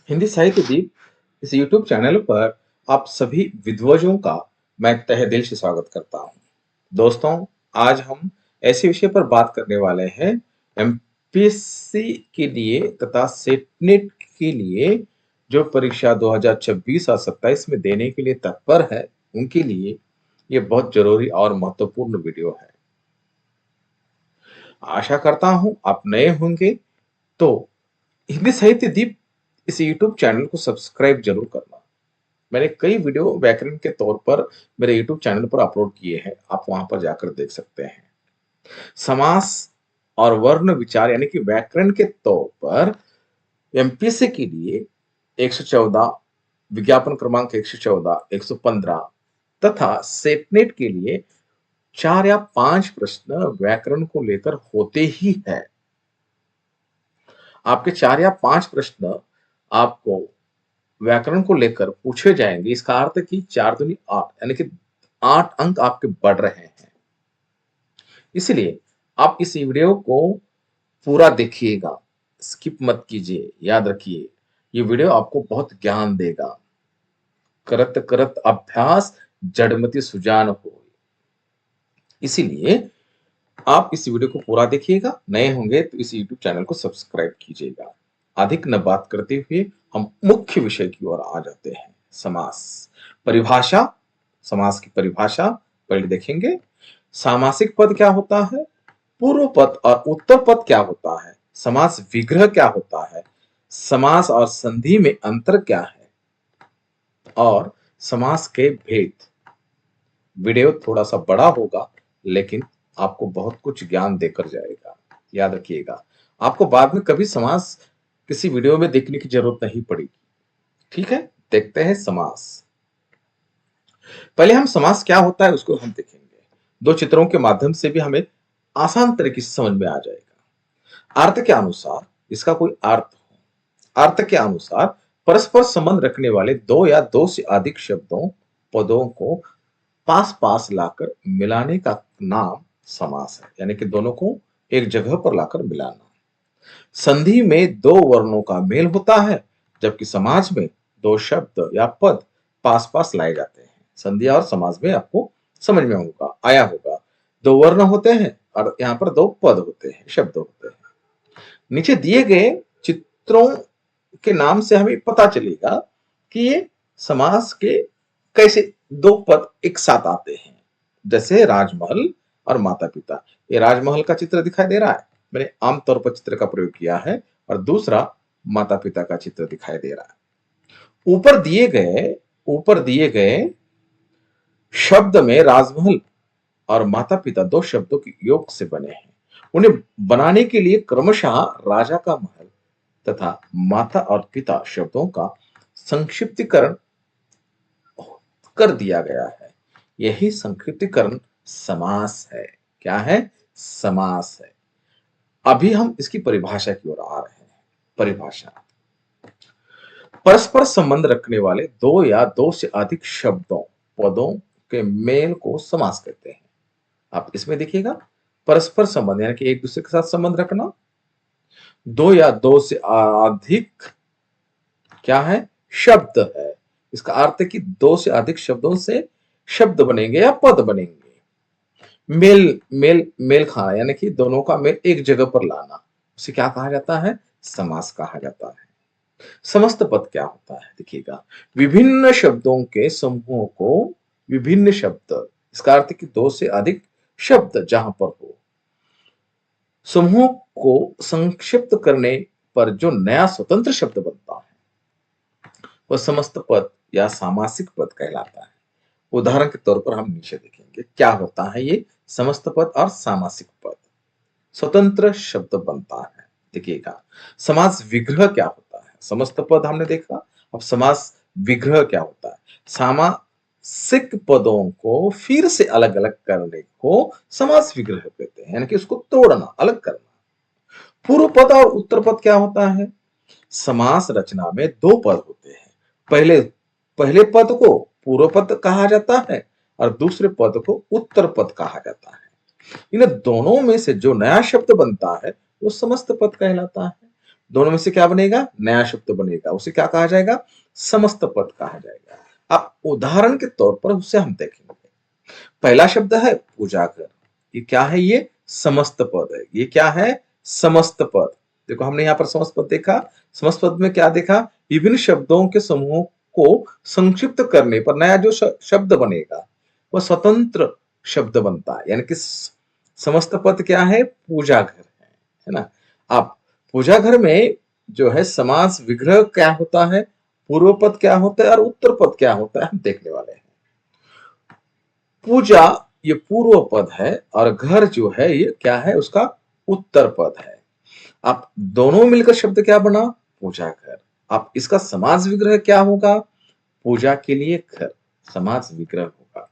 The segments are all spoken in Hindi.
हिंदी साहित्य दीप इस यूट्यूब चैनल पर आप सभी विद्वजों का मैं तहे दिल से स्वागत करता हूं। दोस्तों, आज हम ऐसे विषय पर बात करने वाले हैं एमपीएससी के लिए तथा सेटनेट के लिए जो परीक्षा 2026 और 27 में देने के लिए तत्पर है, उनके लिए ये बहुत जरूरी और महत्वपूर्ण वीडियो है। आशा करता हूं आप नए होंगे तो हिंदी साहित्य दीप इस यूट्यूब चैनल को सब्सक्राइब जरूर करना। मैंने कई वीडियो व्याकरण के तौर पर मेरे यूट्यूब चैनल पर अपलोड किए हैं, आप वहां पर जाकर देख सकते हैं। समास और वर्ण विचार यानी कि व्याकरण के तौर पर एमपीएससी के लिए 114, विज्ञापन क्रमांक 114, 115 तथा सेटनेट के लिए 4 या 5 प्रश्न व्याकरण को लेकर होते ही है। आपके 4 या 5 प्रश्न आपको व्याकरण को लेकर पूछे जाएंगे। इसका अर्थ है कि 4 दूनी 8 यानी कि 8 अंक आपके बढ़ रहे हैं। इसलिए आप इस वीडियो को पूरा देखिएगा, स्किप मत कीजिए। याद रखिए, ये वीडियो आपको बहुत ज्ञान देगा। करत करत अभ्यास जड़मति सुजान हो। इसीलिए आप इस वीडियो को पूरा देखिएगा। नए होंगे तो इस यूट्यूब चैनल को सब्सक्राइब कीजिएगा। अधिक न बात करते हुए हम मुख्य विषय की ओर आ जाते हैं। समास परिभाषा। समास की परिभाषा पहले देखेंगे। सामासिक पद क्या होता है, पूर्व पद और उत्तर पद क्या होता है, समास विग्रह क्या होता है, समास और संधि में अंतर क्या है और समास के भेद। वीडियो थोड़ा सा बड़ा होगा लेकिन आपको बहुत कुछ ज्ञान देकर जाएगा। याद रखिएगा, आपको बाद में कभी समास किसी वीडियो में देखने की जरूरत नहीं पड़ेगी। ठीक है, देखते हैं समास। पहले हम समास क्या होता है उसको हम देखेंगे। दो चित्रों के माध्यम से भी हमें आसान तरीके से समझ में आ जाएगा। अर्थ के अनुसार इसका कोई अर्थ के अनुसार परस्पर संबंध रखने वाले दो या दो से अधिक शब्दों पदों को पास पास लाकर मिलाने का नाम समास है, यानी कि दोनों को एक जगह पर लाकर मिलाना। संधि में दो वर्णों का मेल होता है, जबकि समाज में दो शब्द या पद पास पास लाए जाते हैं। संधि और समाज में आपको समझ में होगा, आया होगा। दो वर्ण होते हैं और यहाँ पर दो पद होते हैं, शब्द होते हैं। नीचे दिए गए चित्रों के नाम से हमें पता चलेगा कि ये समास के कैसे दो पद एक साथ आते हैं। जैसे राजमहल और माता पिता। ये राजमहल का चित्र दिखाई दे रहा है, मैंने आमतौर पर चित्र का प्रयोग किया है, और दूसरा माता पिता का चित्र दिखाई दे रहा है। ऊपर दिए गए शब्द में राजमहल और माता पिता दो शब्दों के योग से बने हैं। उन्हें बनाने के लिए क्रमशः राजा का महल तथा माता और पिता शब्दों का संक्षिप्तीकरण कर दिया गया है। यही संक्षिप्तीकरण समास है। क्या है? समास है। अभी हम इसकी परिभाषा की ओर आ रहे हैं। परिभाषा: परस्पर संबंध रखने वाले दो या दो से अधिक शब्दों पदों के मेल को समास कहते हैं। आप इसमें देखिएगा, परस्पर संबंध यानी कि एक दूसरे के साथ संबंध रखना। दो या दो से अधिक क्या है? शब्द है। इसका अर्थ है कि दो से अधिक शब्दों से शब्द बनेंगे या पद बनेंगे। मेल मेल मेल खाना यानी कि दोनों का मेल एक जगह पर लाना, उसे क्या कहा जाता है? समास कहा जाता है। समस्त पद क्या होता है? देखिएगा, विभिन्न शब्दों के समूहों को विभिन्न शब्द, इसका अर्थ है कि दो से अधिक शब्द जहां पर हो, समूह को संक्षिप्त करने पर जो नया स्वतंत्र शब्द बनता है वह समस्त पद या सामासिक पद कहलाता है। उदाहरण के तौर पर हम नीचे देखेंगे क्या होता है ये समस्त पद और सामासिक पद। स्वतंत्र शब्द बनता है। देखिएगा, समास विग्रह क्या होता है? समस्त पद हमने देखा, अब समास विग्रह क्या होता है? सामासिक पदों को फिर से अलग अलग करने को समास विग्रह कहते हैं, यानी कि उसको तोड़ना, अलग करना। पूर्व पद और उत्तर पद क्या होता है? समास रचना में दो पद होते हैं। पहले पद को पूर्व पद कहा जाता है और दूसरे पद को उत्तर पद कहा जाता है। इन दोनों में से जो नया शब्द बनता है वो समस्त पद कहलाता है। दोनों में से क्या बनेगा? नया शब्द बनेगा, उसे क्या कहा जाएगा? समस्त पद कहा जाएगा। अब उदाहरण के तौर पर उसे हम देखेंगे। पहला शब्द है पूजा घर। ये क्या है? ये समस्त पद है। ये क्या है? समस्त पद। देखो हमने यहाँ पर समस्त पद देखा। समस्त पद में क्या देखा? विभिन्न शब्दों के समूह को संक्षिप्त करने पर नया जो शब्द बनेगा वह स्वतंत्र शब्द बनता है। यानी कि समस्त पद क्या है? पूजा घर है ना। अब पूजा घर में जो है समास विग्रह क्या होता है, पूर्व पद क्या होता है और उत्तर पद क्या होता है, हम देखने वाले हैं। पूजा ये पूर्व पद है और घर जो है ये क्या है? उसका उत्तर पद है। अब दोनों मिलकर शब्द क्या बना? पूजा घर। अब इसका समास विग्रह क्या होगा? पूजा के लिए घर, समास विग्रह होगा।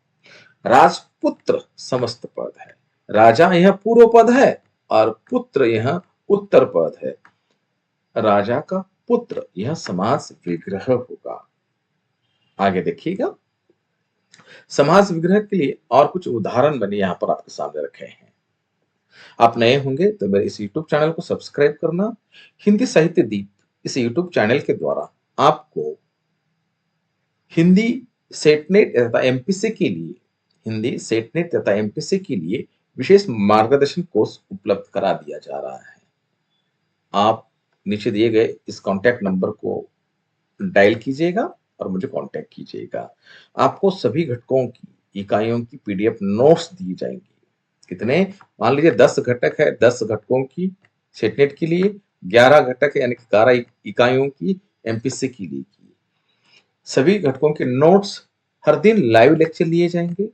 राजपुत्र समस्त पद है। राजा यह पूर्व पद है और पुत्र यह उत्तर पद है। राजा का पुत्र यह समास विग्रह होगा। आगे देखिएगा। समास विग्रह के लिए और कुछ उदाहरण मैंने यहां पर आपके सामने रखे हैं। आप नए होंगे तो मेरे इस YouTube चैनल को सब्सक्राइब करना। हिंदी साहित्य दीप इस YouTube चैनल के द्वारा आपको हिंदी सेटनेट तथा एमपीसी के लिए हिंदी सेटनेट तथा एमपीसी के लिए विशेष मार्गदर्शन कोर्स उपलब्ध करा दिया जा रहा है। आप नीचे दिए गए इस कॉन्टैक्ट नंबर को डायल कीजिएगा और मुझे कांटेक्ट कीजिएगा। आपको सभी घटकों की इकाइयों की पीडीएफ नोट्स दी जाएंगी। कितने? मान लीजिए 10 घटक है, 10 घटकों की सेटनेट के लिए, 11 घटक है यानी कि 11 इकाइयों की एमपीसी के लिए की। सभी घटकों के नोट्स हर दिन लाइव लेक्चर लिए जाएंगे।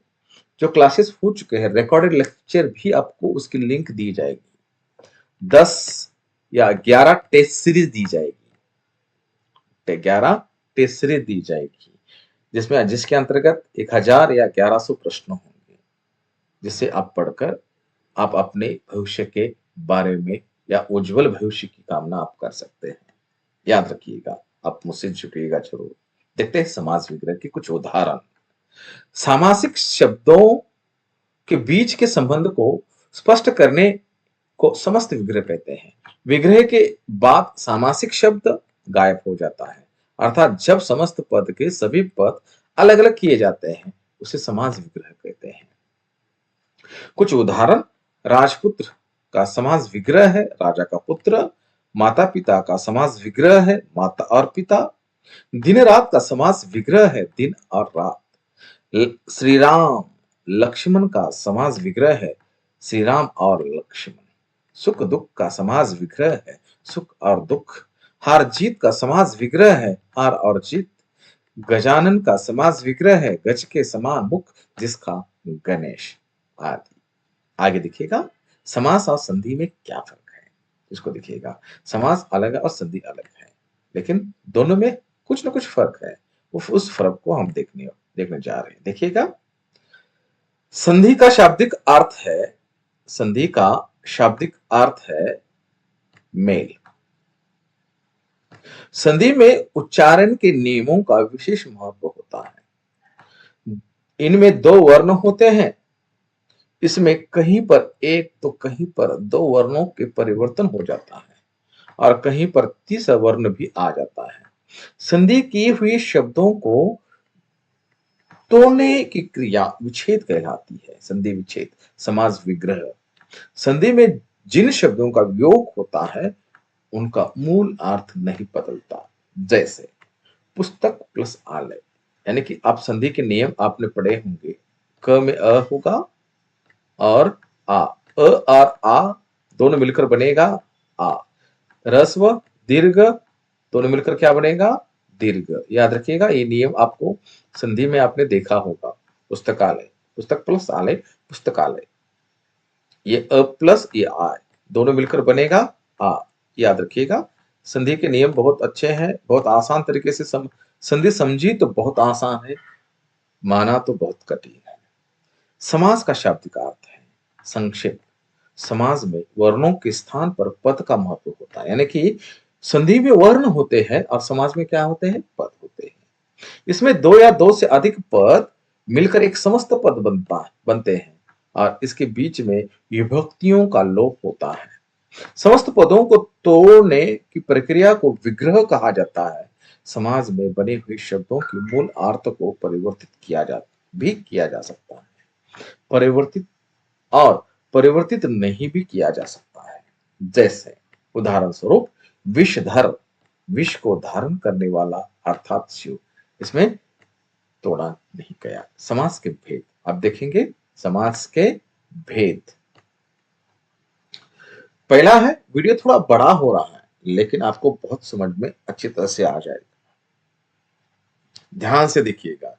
जो क्लासेस हो चुके हैं रिकॉर्डेड लेक्चर भी आपको उसकी लिंक दी जाएगी। 10 या 11 टेस्ट सीरीज दी जाएगी। 11 टेस्ट सीरीज दी जाएगी जिसके अंतर्गत 1000 या 1100 प्रश्न होंगे, जिसे आप पढ़कर आप अपने भविष्य के बारे में या उज्जवल भविष्य की कामना आप कर सकते हैं। याद रखिएगा, आप मुझसे जुड़िएगा जरूर। देखते हैं समास विग्रह के कुछ उदाहरण। सामासिक शब्दों के बीच के संबंध को स्पष्ट करने को समस्त विग्रह कहते हैं। विग्रह के बाद सामासिक शब्द गायब हो जाता है, अर्थात जब समस्त पद के सभी पद अलग अलग किए जाते हैं उसे समास विग्रह कहते हैं। कुछ उदाहरण। राजपुत्र का समास विग्रह है राजा का पुत्र। माता पिता का समास विग्रह है माता और पिता। दिन रात का समास विग्रह है दिन और रात। श्री राम लक्ष्मण का समास विग्रह है श्री राम और लक्ष्मण। सुख दुख का समास विग्रह है सुख और दुख। हार जीत का समास विग्रह है हार और जीत। गजानन का समास विग्रह है गज के समान मुख जिसका गणेश आदि। आगे देखिएगा समास और संधि में क्या फर्क है, इसको देखिएगा। समास अलग है और संधि अलग है, लेकिन दोनों में कुछ ना कुछ फर्क है। उस फर्क को हम देखने जा रहे हैं। देखिएगा, संधि का शाब्दिक अर्थ है संधि का शाब्दिक अर्थ है मेल। संधि में उच्चारण के नियमों का विशेष महत्व होता है। इनमें दो वर्ण होते हैं। इसमें कहीं पर एक तो कहीं पर दो वर्णों के परिवर्तन हो जाता है और कहीं पर तीसरा वर्ण भी आ जाता है। संधि की हुई शब्दों को तोड़ने की क्रिया विच्छेद कहलाती है। संधि विच्छेद। समास विग्रह। संधि में जिन शब्दों का वियोग होता है उनका मूल अर्थ नहीं बदलता। जैसे पुस्तक प्लस आलय, यानी कि आप संधि के नियम आपने पढ़े होंगे। क में अ होगा और आ, अ और आ दोनों मिलकर बनेगा आ। ह्रस्व दीर्घ दोनों मिलकर क्या बनेगा? दीर्घ। याद रखिएगा, ये नियम आपको संधि में आपने देखा होगा। पुस्तकालय, पुस्तक प्लस आलय पुस्तकालय। ये अ प्लस ये आ दोनों मिलकर बनेगा आ। याद रखिएगा, संधि के नियम बहुत अच्छे हैं, बहुत आसान तरीके से संधि समझी तो बहुत आसान है, माना तो बहुत कठिन है। समास का शाब्दिक अर्थ है संक्षिप्त। समास में वर्णों के स्थान पर पद का महत्व होता है, यानी कि संधि में वर्ण होते हैं और समास में क्या होते हैं? पद होते हैं। इसमें दो या दो से अधिक पद मिलकर एक समस्त पद बनते हैं और इसके बीच में विभक्तियों का लोप होता है। समस्त पदों को तोड़ने की प्रक्रिया को विग्रह कहा जाता है। समाज में बने हुए शब्दों के मूल अर्थ को किया जा सकता है। परिवर्तित और परिवर्तित नहीं भी किया जा सकता है। जैसे उदाहरण स्वरूप विषधर, विष को धारण करने वाला अर्थात शिव, इसमें तोड़ा नहीं गया। समास के भेद अब देखेंगे। समास के भेद, पहला है, वीडियो थोड़ा बड़ा हो रहा है लेकिन आपको बहुत समझ में अच्छी तरह से आ जाएगा, ध्यान से देखिएगा।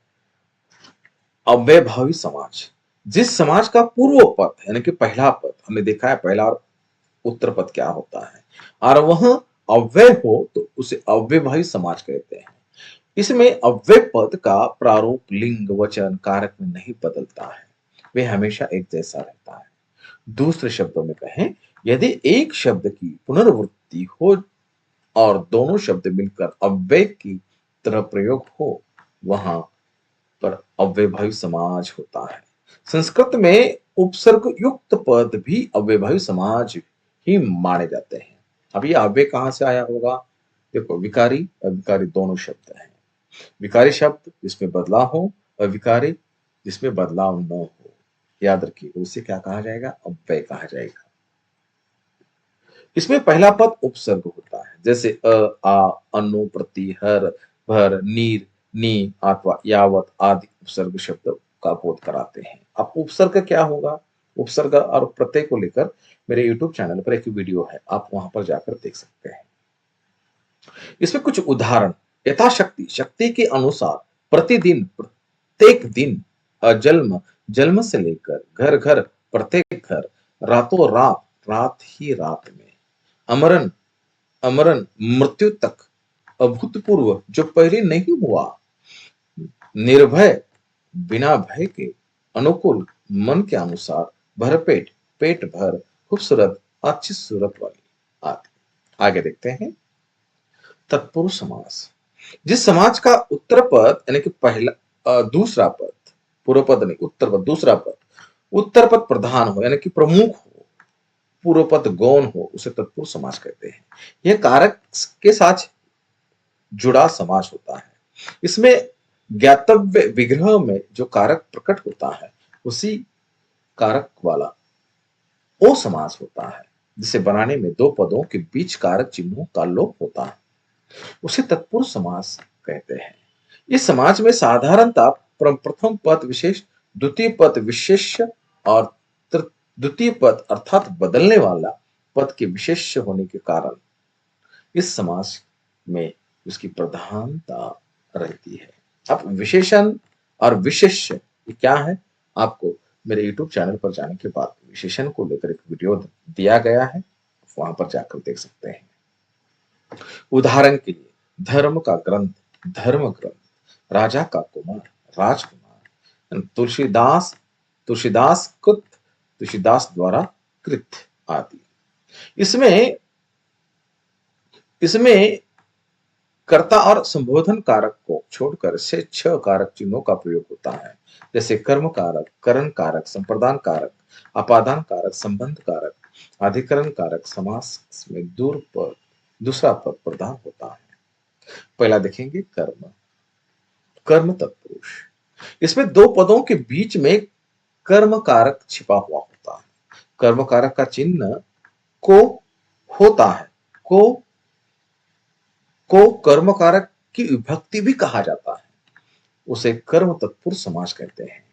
अव्ययभावी समाज, जिस समाज का पूर्व पद यानी कि पहला पद, हमने देखा है पहला और उत्तर पद क्या होता है, और वह अव्यय हो तो उसे अव्ययभावी समाज कहते हैं। इसमें अव्यय पद का प्रारूप लिंग वचन कारक में नहीं बदलता है, वे हमेशा एक जैसा रहता है। दूसरे शब्दों में कहें, यदि एक शब्द की पुनर्वृत्ति हो और दोनों शब्द मिलकर अव्यय की तरह प्रयोग हो, वहां पर अव्ययभावी समाज होता है। संस्कृत में उपसर्ग युक्त पद भी अव्ययभावी समाज ही माने जाते हैं। अब ये अव्यय कहां से आया होगा? देखो, विकारी और विकारी दोनों शब्द हैं। विकारी शब्द जिसमें बदलाव हो और विकारी जिसमें बदलाव न हो, याद रखिए उसे क्या कहा जाएगा? अव्यय कहा जाएगा। इसमें पहला पद उपसर्ग होता है, जैसे अ, आ, अनु, प्रति, हर, भर, नीर, नी अथवा यावत आदि उपसर्ग शब्द का बोध कराते हैं। अब उपसर्ग क्या होगा? उपसर्ग और प्रत्यय को लेकर मेरे YouTube चैनल पर एक वीडियो है, आप वहां पर जाकर देख सकते हैं। इसमें कुछ उदाहरण, यथाशक्ति, शक्ति के अनुसार, प्रतिदिन, प्रत्येक दिन, अजन्म, जन्म से लेकर, घर घर, प्रत्येक घर, रातों रात, रात ही रात में, अमरन, अमरन, मृत्यु तक, अभूतपूर्व, जो पहले नहीं हुआ, निर्भय, बिना भय के, अनुकूल, मन के अनुसार, भरपेट, पेट भर, खूबसूरत, अच्छी सूरत वाली आदि। आगे देखते हैं। तत्पुरुष समास, जिस समाज का उत्तर पद यानी कि दूसरा पद, पूर्व पद नहीं, उत्तर पद, दूसरा पद, उत्तर पद प्रधान हो यानी कि प्रमुख हो, पूर्व पद गौण हो, उसे तत्पुरुष समास कहते हैं। यह कारक के साथ जुड़ा समास होता है। इसमें ज्ञातव्य विग्रह में जो कारक प्रकट होता है, उसी कारक वाला ओ समास होता है, जिसे बनाने में दो पदों के बीच कारक चिन्हों का लोप होता है, उसे तत्पुरुष समास कहते हैं। इस समाज में साधारणतः प्रथम पद विशेष, द्वितीय पद विशेष्य और द्वितीय पद अर्थात बदलने वाला पद के विशेष्य होने के कारण इस समाज में उसकी प्रधानता रहती है। अब विशेषण और विशेष्य ये क्या है? आपको मेरे YouTube चैनल पर जाने के बाद विशेषण को लेकर एक वीडियो दिया गया है, वहां पर जाकर देख सकते हैं। उदाहरण के लिए, धर्म का ग्रंथ, धर्म ग्रंथ, राजा का कुमार, राजकुमार, तुलसीदास, तुलसीदास कृत, तुलसीदास द्वारा कृत आदि। इसमें इसमें कर्ता और संबोधन कारक को छोड़कर से छह कारक चिन्हों का प्रयोग होता है, जैसे कर्म कारक, करण कारक, संप्रदान कारक, अपादान कारक, संबंध कारक, अधिकरण कारक। समास में दूसरा पद प्रधान होता है। पहला देखेंगे कर्म, कर्म तत्पुरुष, इसमें दो पदों के बीच में कर्म कारक छिपा हुआ होता है। कर्म कारक का चिन्ह को होता है, को कर्म कारक की विभक्ति भी कहा जाता है, उसे कर्म तत्पुरुष समास कहते हैं।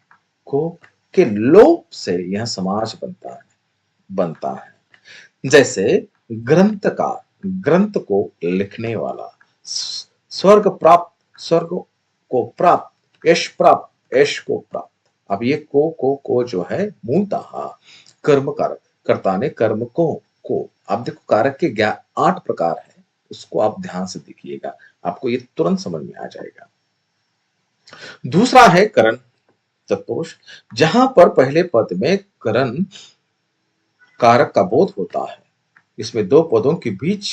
को के लोप से यह समास बनता है। जैसे ग्रंथकार, ग्रंथ को लिखने वाला, स्वर्ग प्राप्त, स्वर्ग को प्राप्त, यश प्राप्त, यश को प्राप्त। अब ये को जो है मूलतः कर्म कारक, कर्ता ने कर्म को अब देखो कारक के 8 प्रकार है, उसको आप ध्यान से देखिएगा, आपको ये तुरंत समझ में आ जाएगा। दूसरा है करण तत्पुरुष, जहां पर पहले पद में करण कारक का बोध होता है। इसमें दो पदों के बीच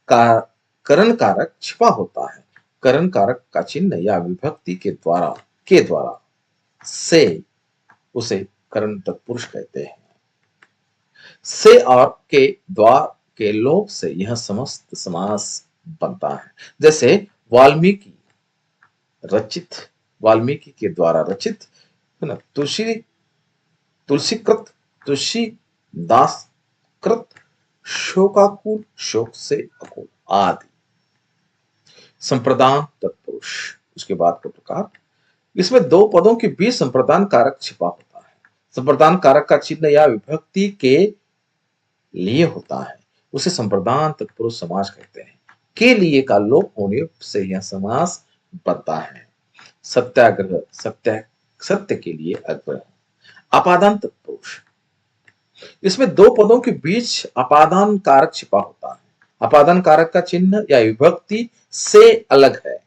का करण कारक छिपा होता है। करण कारक का चिन्ह या विभक्ति के द्वारा से उसे करण तत्पुरुष कहते हैं। से और के द्वार के लोप से यह समस्त समास बनता है। जैसे वाल्मीकि रचित, वाल्मीकि के द्वारा रचित, है ना, तुलसीकृत, तुलसीदास कृत, शोकाकुल, शोक से अकुल आदि। संप्रदान तत्पुरुष, उसके बाद का प्रकार, इसमें दो पदों के बीच संप्रदान कारक छिपा होता है। संप्रदान कारक का चिन्ह या विभक्ति के लिए होता है, उसे संप्रदान तत्पुरुष समास कहते हैं। के लिए का लोप होने से यह समास बनता है। सत्याग्रह, सत्य के लिए आग्रह। अपादान तत्पुरुष, इसमें दो पदों के बीच अपादान कारक छिपा होता है। अपादान कारक का चिन्ह या विभक्ति से अलग है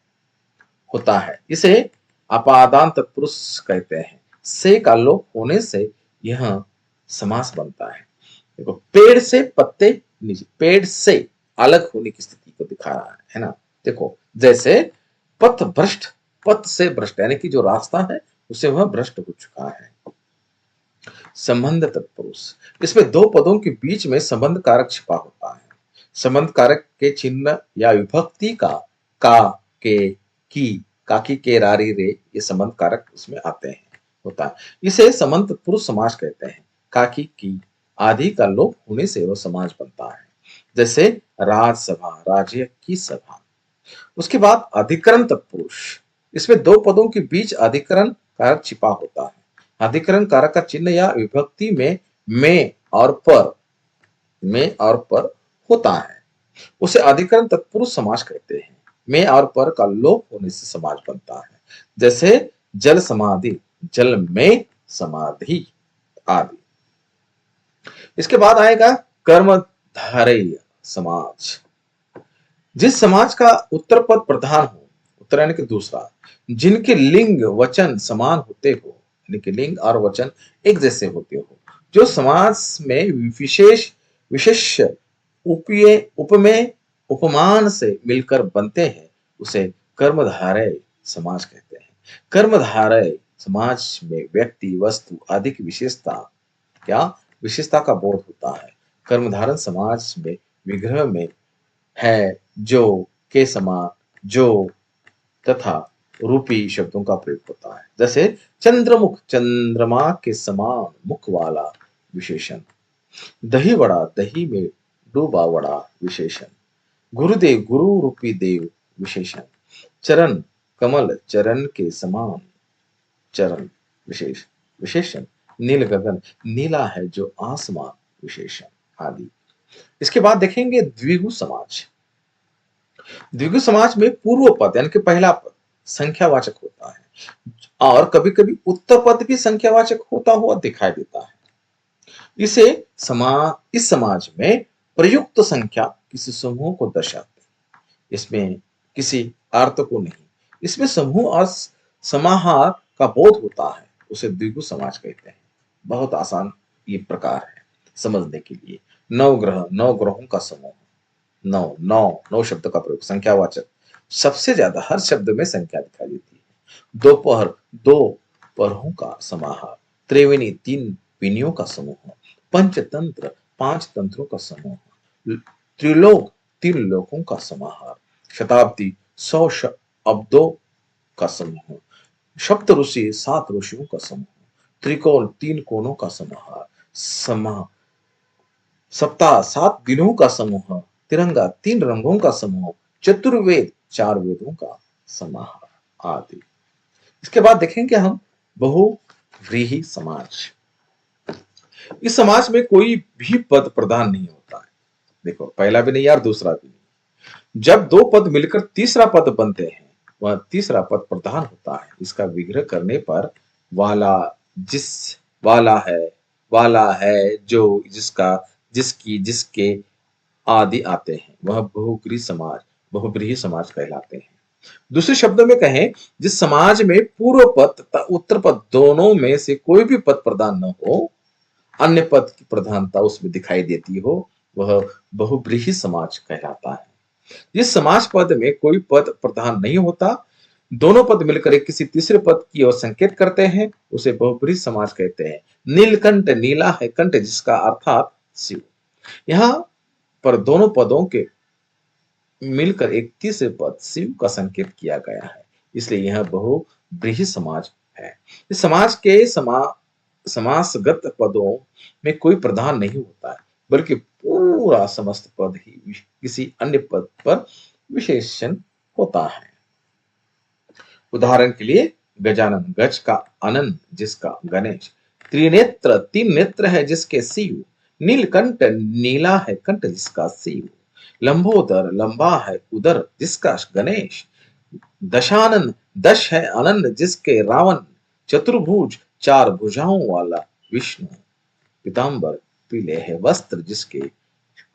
होता है, इसे अपादान तत्पुरुष कहते हैं। से का लोप होने से यह समास बनता है। देखो, पेड़ से पत्ते नीचे, पेड़ से अलग होने की स्थिति को दिखा रहा है ना। देखो, जैसे पथ भ्रष्ट, पथ से भ्रष्ट यानी कि जो रास्ता है उसे वह भ्रष्ट हो चुका है। संबंध तत्पुरुष, इसमें दो पदों के बीच में संबंध कारक छिपा होता है। संबंध कारक के चिन्ह या विभक्ति का, के, की, काकी, के, रारी, रे, ये संबंध कारक उसमें आते हैं होता है। इसे संबंध तत्पुरुष समास कहते हैं। काकी, की आदि का लोप होने से वह समास बनता है। जैसे राजसभा, राज्य की सभा। उसके बाद अधिकरण तत्पुरुष, इसमें दो पदों के बीच अधिकरण कारक छिपा होता है। अधिकरण कारक का चिन्ह या विभक्ति में और पर होता है, उसे अधिकरण तत्पुरुष समास कहते हैं। में और पर का लोप होने से समास बनता है। जैसे जल समाधि, जल में समाधि आदि। इसके बाद आएगा कर्मधारय समाज। जिस समाज का उत्तर पद प्रधान हो, उत्तर यानी कि दूसरा, जिनके लिंग वचन समान होते हो, यानी कि लिंग और वचन एक जैसे होते हो, जो समाज में विशेष उपमेय उपमान से मिलकर बनते हैं, उसे कर्मधारय समाज कहते हैं। कर्मधारय समाज में व्यक्ति, वस्तु आदि की विशेषता का बोध होता है। कर्मधारय समाज में विग्रह में है, जो, के समान, जो तथा रूपी शब्दों का प्रयोग होता है। जैसे चंद्रमुख, चंद्रमा के समान मुख वाला विशेषण। दही वड़ा, दही में डूबा वड़ा विशेषण। गुरुदेव, गुरु रूपी देव विशेषण। चरण, कमल चरण के समान चरण विशेषण। नील गगन, नीला है जो आसमान विशेषण आदि। इसके बाद देखेंगे द्विगु समाज। द्विगु समाज में पूर्व पद यानी कि पहला पद संख्यावाचक होता है और कभी कभी उत्तर पद भी संख्यावाचक होता हुआ दिखाई देता है। इस समाज में प्रयुक्त संख्या किसी समूह को दर्शाते हैं, इसमें किसी अर्थ को नहीं। इसमें समूह और समाहार का बोध होता है, उसे द्विगु समाज कहते हैं। बहुत आसान ये प्रकार है समझने के लिए। नौ ग्रहों का समूह। नौ शब्द का प्रयोग संख्यावाचक, सबसे ज्यादा हर शब्द में संख्या दिखाई देती है। दोपहर, दो पहरों का समाहार। त्रिवेणी, तीन विनियों का समूह। पंचतंत्र, पांच तंत्रों का समूह। त्रिलोक, तीन लोकों का समाहार। शताब्दी, 100 शब्दों का समूह। सप्त ऋषि, 7 ऋषियों का समूह। त्रिकोण, 3 कोणों का समाहार। सप्ताह, 7 दिनों का समूह। तिरंगा, 3 रंगों का समूह। चतुर्वेद, 4 वेदों का समाहार आदि। इसके बाद देखेंगे हम बहुव्रीहि समाज। इस समाज में कोई भी पद प्रधान नहीं होता है। देखो, पहला भी नहीं और दूसरा भी नहीं। जब दो पद मिलकर तीसरा पद बनते हैं, वह तीसरा पद प्रधान होता है। इसका विग्रह करने पर वाला, जिस, वाला है, जो, जिसका, जिसकी, जिसके आदि आते हैं, वह बहुव्रीहि समाज कहलाते हैं। दूसरे शब्दों में कहें, जिस समाज में पूर्व पद तथा उत्तर पद दोनों में से कोई भी पद प्रधान न हो, अन्य पद की प्रधानता उसमें दिखाई देती हो, वह बहुव्रीहि समाज कहलाता है। जिस समाज पद में कोई पद प्रधान नहीं होता, दोनों पद मिलकर एक किसी तीसरे पद की ओर संकेत करते हैं, उसे बहुव्रीहि समाज कहते हैं। नीलकंठ, नीला है कंठ जिसका, अर्थात शिव। यहाँ पर दोनों पदों के मिलकर एक तीसरे पद शिव का संकेत किया गया है, इसलिए यह बहुब्रीहि समाज है। इस समाज के समासगत पदों में कोई प्रधान नहीं होता है, बल्कि पूरा समस्त पद ही किसी अन्य पद पर विशेषण होता है। उदाहरण के लिए गजानन, गज का अनंत जिसका गणेश, त्रिनेत्र तीन नेत्र है जिसके शिव, नीलकंठ नीला है कंठ जिसका शिव, लंबोदर लंबा है उदर जिसका गणेश, दशानन दश है अनंत जिसके रावण, चतुर्भुज चार भुजाओं वाला विष्णु, पीताम्बर पीले है वस्त्र जिसके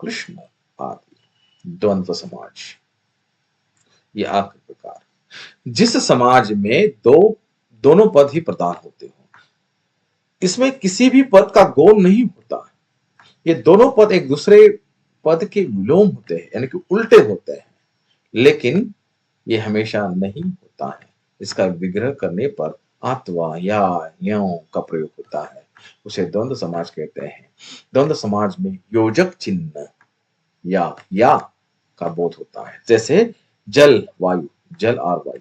कृष्ण आदि। द्वंद्व समाज, ये आखिरी प्रकार, जिस समाज में दोनों पद ही प्रधान होते हो, इसमें किसी भी पद का गोल नहीं होता। ये दोनों पद एक दूसरे पद के विलोम होते हैं, यानी कि उल्टे होते हैं, लेकिन ये हमेशा नहीं होता है। इसका विग्रह करने पर अथवा या यो का प्रयोग होता है, उसे द्वंद्व समाज कहते हैं। द्वंद्व समाज में योजक चिन्ह या का बोध होता है, जैसे जल वायु, जल और वायु,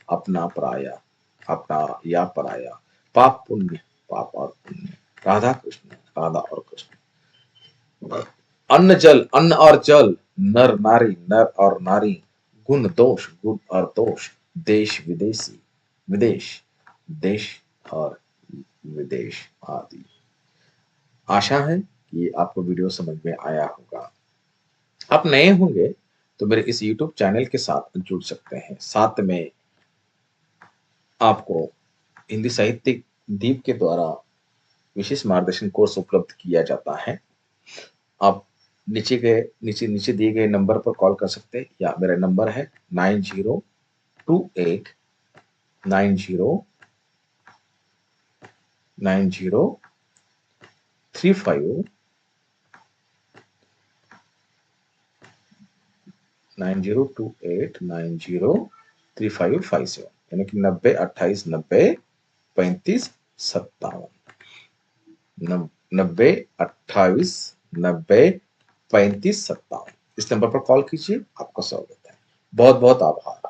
अपना पराया, अपना या पराया, पाप पुण्य, पाप और पुण्य, राधा कृष्ण, राधा और कृष्ण, अन्न जल, अन्न और जल, नर नारी, नर और नारी, गुण दोष, गुण और दोष, देश विदेशी, विदेश, देश और विदेश आदि। आशा है कि आपको वीडियो समझ में आया होगा। आप नए होंगे तो मेरे इस YouTube चैनल के साथ जुड़ सकते हैं। साथ में आपको हिंदी साहित्यिक दीप के द्वारा विशेष मार्गदर्शन कोर्स उपलब्ध किया जाता है। आप नीचे दिए गए नंबर पर कॉल कर सकते हैं, या मेरा नंबर है 9028903557, यानी कि 9028903557, 9028903557। इस नंबर पर कॉल कीजिए। आपका स्वागत है। बहुत बहुत आभार।